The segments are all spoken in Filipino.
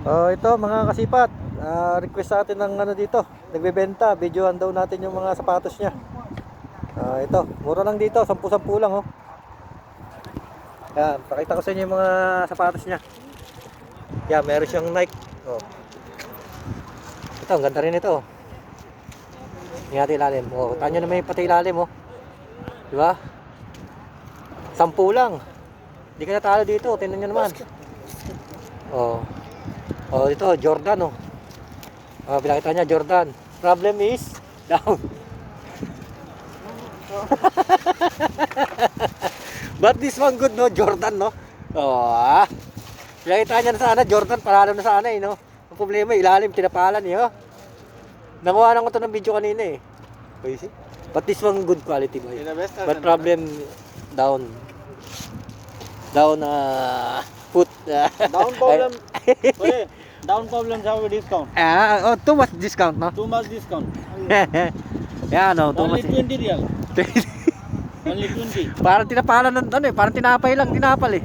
Oh, ito mga kasipat. Request sa atin ng ano dito. Nagbebenta, videohan daw natin yung mga sapatos niya. Ito, mura lang dito, 10-10 lang oh. Yan, pakita ko sa inyo yung mga sapatos niya. Yan, meron siyang Nike. Oh. Ito, ang ganda rin ito. Tingnan natin ilalim. Oh, tanyo naman yung pati ilalim oh. Di ba? 10 lang. Hindi ka natalo dito, tingnan nyo naman. Oh. Oh, ito Jordan oh. Oh, pinakita niya Jordan. Problem is down. But this one good no, Jordan no. Oh. Pinakita niya na sana Jordan, paralo na sana eh no. Ang problema ilalim tinapalan eh oh. Nakuha ko to ng video kanina eh. Okay, see? But this one good quality boy. But problem down. Down foot. Down problem. Okay. Down problems have a discount. Oh, too much discount no. Too much discount. Yeah, no, too Only much. 20 real. Only 20. Parang tinapalan ng ano eh, parang tinapay lang, tinapal eh.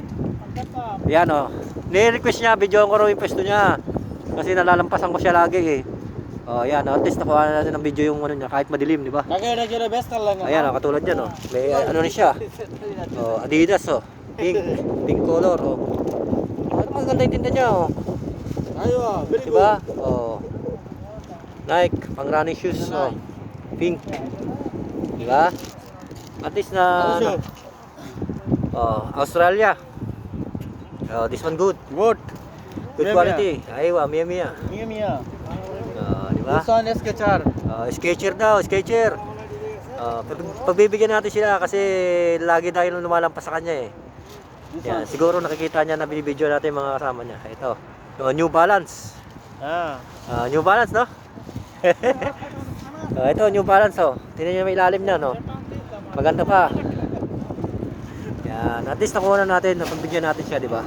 Yan oh. Ni-request niya, videoan ko raw yung pwesto niya. Kasi nalalampasan ko siya lagi eh. Oh, yan oh. At least nakuha na natin ng video yung ano niya, kahit madilim, di ba? Kagaya na best lang. Ayan oh, katulad yan oh. May ano rin siya. Oh, Adidas oh. Pink color oh. Ano maganda yung tinda niya oh. Aywa, very Diba? good. Oh. Nike, pang running shoes oh. Pink. Diba? At least na ano, oh, Australia. Oh, this one good. Good. Good Mia quality. Aywa, Mia Mia. Mia. Diba? This one Skechers. Sketcher daw, Sketcher. Pagbibigyan natin sila kasi lagi tayo lumalampas sa kanya eh. Yan, siguro nakikita niya na binibideo natin mga kasama niya. Ito, New Balance. New Balance no? Ito, New Balance oh. Tingnan niyo may ilalim na no. Maganda pa. Yan, at least nakuha na natin, napagbigyan natin siya, di ba?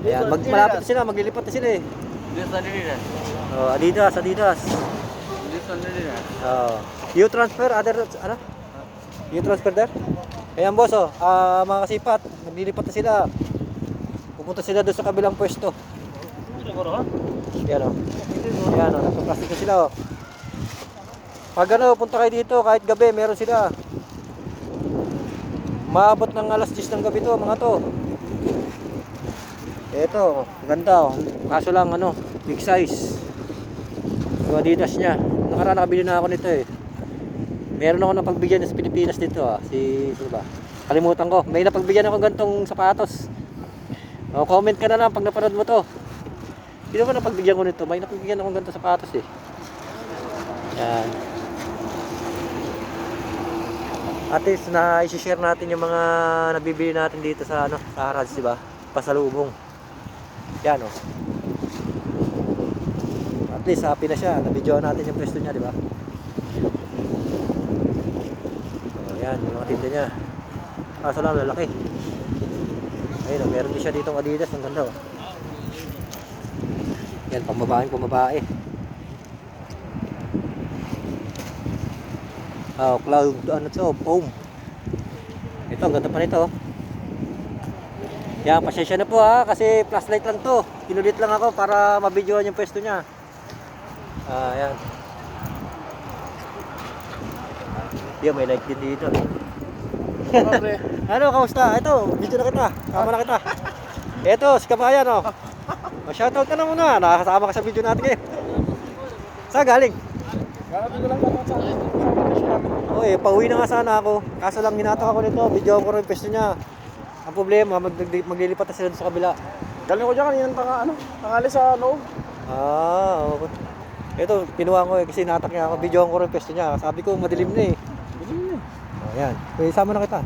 Ayan, malapit sila, maglilipat na sila eh. This one Adidas. Adidas. This one Adidas. You transfer other ano? You transfer there? Ayan boss oh, mga kasipat, naglilipat na sila. Pupunta sila doon sa kabilang pwesto. Yan oh. Yan oh, nagpa-plastic na sila oh. Pag ano, punta kayo dito kahit gabi, meron sila. Maabot ng alas 10 ng gabi to, mga to. Ito, ganda oh. Kaso lang ano, big size. Yung Adidas niya. Nakaraan nakabili na ako nito eh. Meron ako napagbigyan sa Pilipinas dito ah. Sino ba? Kalimutan ko. May napagbigyan ako gantong sapatos. Oh, comment ka na lang pag napanood mo to. Sino ba napagbigyan ko nito? May napagbigyan ako gantong sapatos eh. Yan. At least na i-share natin yung mga nabibili natin dito sa ano, sa Harrods, di ba? Pasalubong. Yan oh. At least happy na siya. Na-videoan natin yung pwesto niya, di ba? Yan, yung mga tinda niya. Kaso lang, lalaki. Ayun, meron din siya ditong Adidas. Ang ganda oh. Yan, pambabae. Cloud, ano to, foam. Ito, ang ganda pa nito. Yan, pasensya na po ha, kasi flashlight lang to. Pinulit lang ako para mabidyoan yung pwesto niya. Yan. Yan, may light din dito. Ano, kamusta? Ito, video na kita. Kama na kita. Ito, si Kabayan oh. Shoutout ka na muna. Nakakasama ka sa video natin ngayon. Saan galing? Oh, pauwi na nga sana ako. Kaso lang hinatak ako nito. Video ko rin yung pwesto niya. Ang problema, maglilipat na sila sa kabila. Galing ko dyan kaninang tangali sa loob. Okay. Ito, pinuha ko eh kasi hinatak niya ako. Video ko rin yung pwesto niya. Sabi ko, madilim na eh. Ayan. Isama na kita.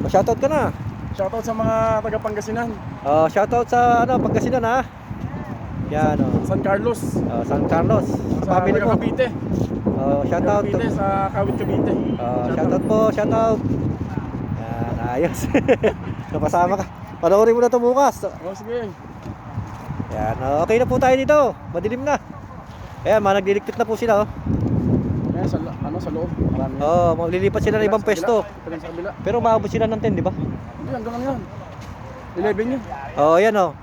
Shoutout ka na. Shoutout sa mga taga Pangasinan. Shoutout sa ano, Pangasinan ha. Yan oh. San Carlos. San Carlos. Sa Family mo. Cavite. Shoutout. Cavite, sa Kawit Cavite. Shoutout po, shoutout. Yan, ayos. Napasama ka. Panoorin mo na ito bukas. Sige. Yan, okay na po tayo dito. Madilim na. Ayan, nagliligpit na po sila oh. Ayan, sa loob. Marami. Maglilipat sila ng ibang pwesto. Sa kabila. Pero maabot sila ng 10, di ba? Hindi, hanggang lang yan. 11 yun. Yan oh.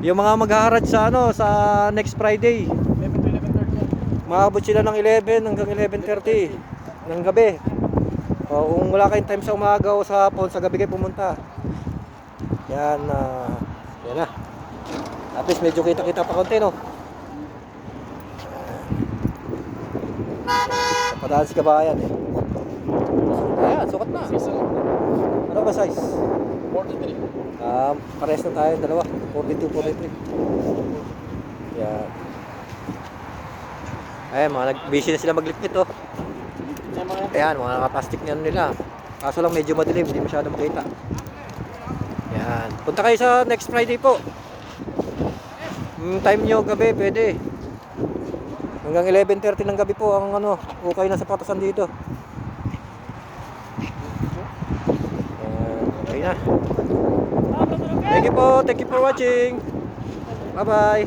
Yung mga maghaharad sa ano, sa next Friday. 11 to 11:30. Maabot sila ng 11 hanggang 11:30 ng gabi. O kung wala kayong time sa umaga o sa hapon, sa gabi kayo pumunta. Yan, yan na. At least medyo kita-kita pa konti, no? Padaan si kabayan, eh. Ayan, sukat na. Ano ba size? 43. Parehas na tayo, dalawa. 42, 43. Yan. Ayan, busy na sila maglipit, oh. Ayan, mga nakaplastic na ano nila. Kaso lang medyo madilim, hindi masyado makita. Yan. Punta kayo sa next Friday po. Time nyo gabi, pwede. Hanggang 11:30 ng gabi po ang ano, okay na sapatasan dito. Okay na. Thank you for watching. Bye-bye.